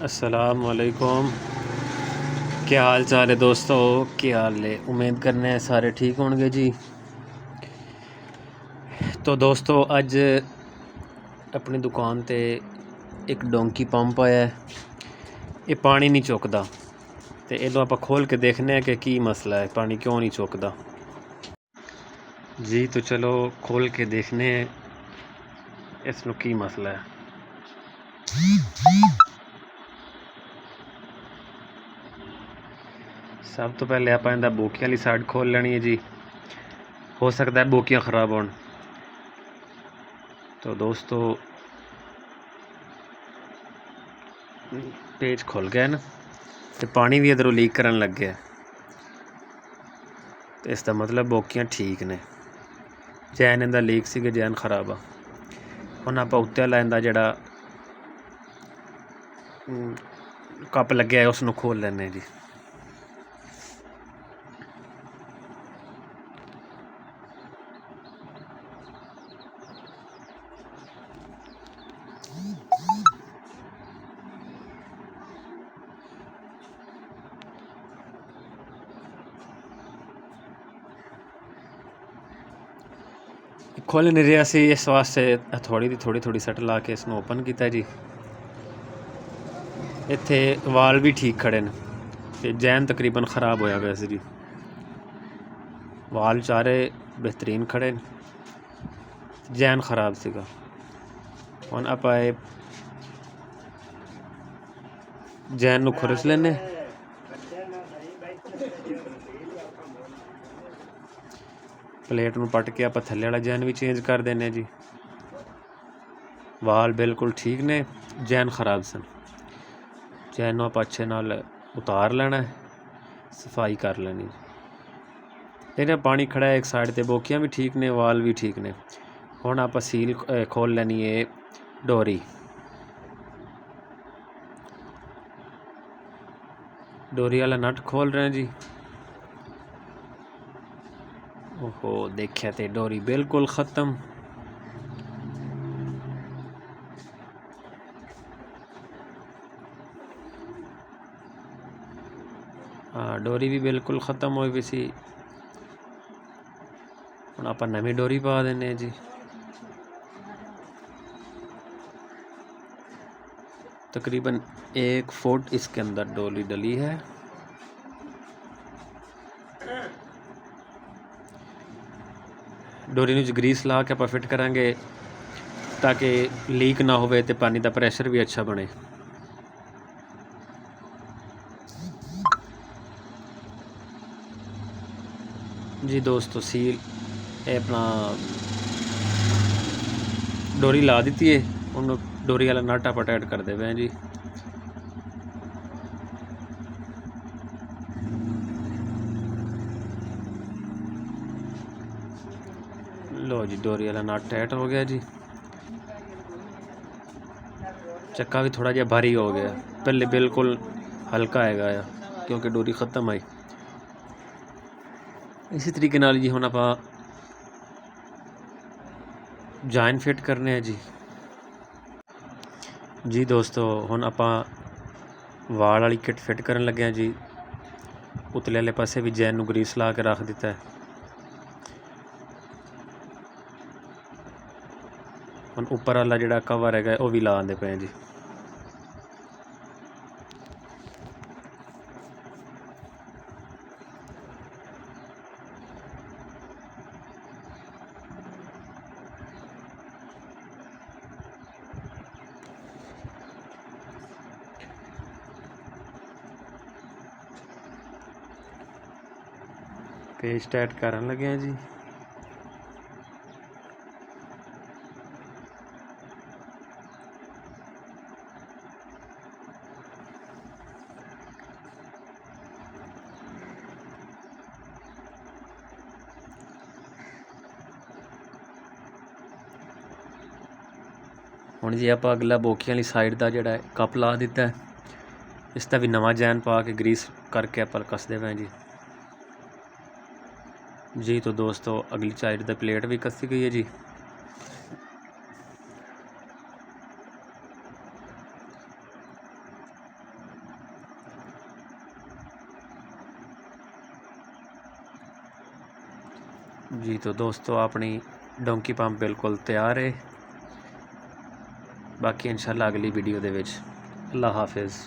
अस्सलाम वालेकुम। क्या हाल चाल है दोस्तों? क्या हाल है? उम्मीद करने हैं सारे ठीक होंगे जी। तो दोस्तों अज अपनी दुकान ते एक डोंकी पंप आया है। ये पानी नहीं चुकता तो इधर आप खोल के देखने हैं कि की मसला है, पानी क्यों नहीं चुकता जी। तो चलो खोल के देखने हैं इसमें की मसला है। सब तो पहले आप इहदा बोकियां वाली साइड खोल लेनी है जी। हो सकता है बोकियां खराब होन। तो दोस्तों पेज खुल गया ना, तो पानी भी इधरों लीक करन लग गया। तो इसका मतलब बोकियां ठीक ने, जैन इहदा लीक सी जैन खराब आ। हुण आपां उत्ते वाला इहदा जिहड़ा कप लग्या है उसनूं खोल लैने जी। खुल नहीं रहा सी, इस वास्ते थोड़ी थोड़ी सट ला के इसनूं ओपन किया जी। इत्थे वाल भी ठीक खड़े न ते जैन तकरीबन खराब होया गया सी जी। वाल चारे बेहतरीन खड़े न, जैन खराब सीगा। हुण आपां जैन नूं खुरच लैने। प्लेट नूं पट के आपां थल्ले वाला जैन भी चेंज कर देने जी। वाल बिल्कुल ठीक ने, जैन खराब सन। जैन नूं आपां अच्छे नाल उतार लेना है, सफाई कर लेनी। इहदा पानी खड़ा है एक साइड ते, बोकियां भी ठीक ने, वाल भी ठीक ने। हुण आपां सील खोल लैनी है डोरी। डोरी वाला नट खोल रहे हैं जी। ओहो देखिया ते डोरी बिल्कुल ख़त्म। हाँ डोरी भी बिल्कुल ख़त्म हुई पई सी। हुण आपां नवीं डोरी पा देने जी। तकरीबन 1 फुट इसके अंदर डोरी डली है। डोरी नूं ग्रीस ला के आपां फिट करांगे ताकि लीक ना होवे ते पानी दा प्रैशर भी अच्छा बने। जी दोस्तों सील अपना डोरी ला दी है। हुण डोरी वाला नट आप टाइट करते पे हैं जी। लो जी डोरी वाला नट टाइट हो गया जी। चक्का भी थोड़ा जिहा भारी हो गया, पहले बिल्कुल हल्का हैगा आ क्योंकि डोरी ख़त्म आई। इसी तरीके नाल जी हुण आपां जॉइन फिट करने हैं जी। जी दोस्तों हुण आपां वाल वाली किट फिट करन लगे हैं जी। उतले वाले पासे भी जैन नूं ग्रीस ला के रख दिता है। हुण उपर वाला जिहड़ा कवर हैगा वह भी ला दे पे जी। पेज टाइट करन लगे हैं जी। हुण जी आपां अगला बोकियां वाली साइड का जिहड़ा कप ला दिता है। इसका भी नवा जैन पा के ग्रीस करके आपां कसदे पे जी। जी तो दोस्तों अगली साइड दी प्लेट भी कसी गई है जी। ਜੀ तो दोस्तों अपनी डोंकी पंप बिल्कुल तैयार है। बाकी इंशाल्लाह अगली वीडियो दे विच। अल्लाह हाफिज़।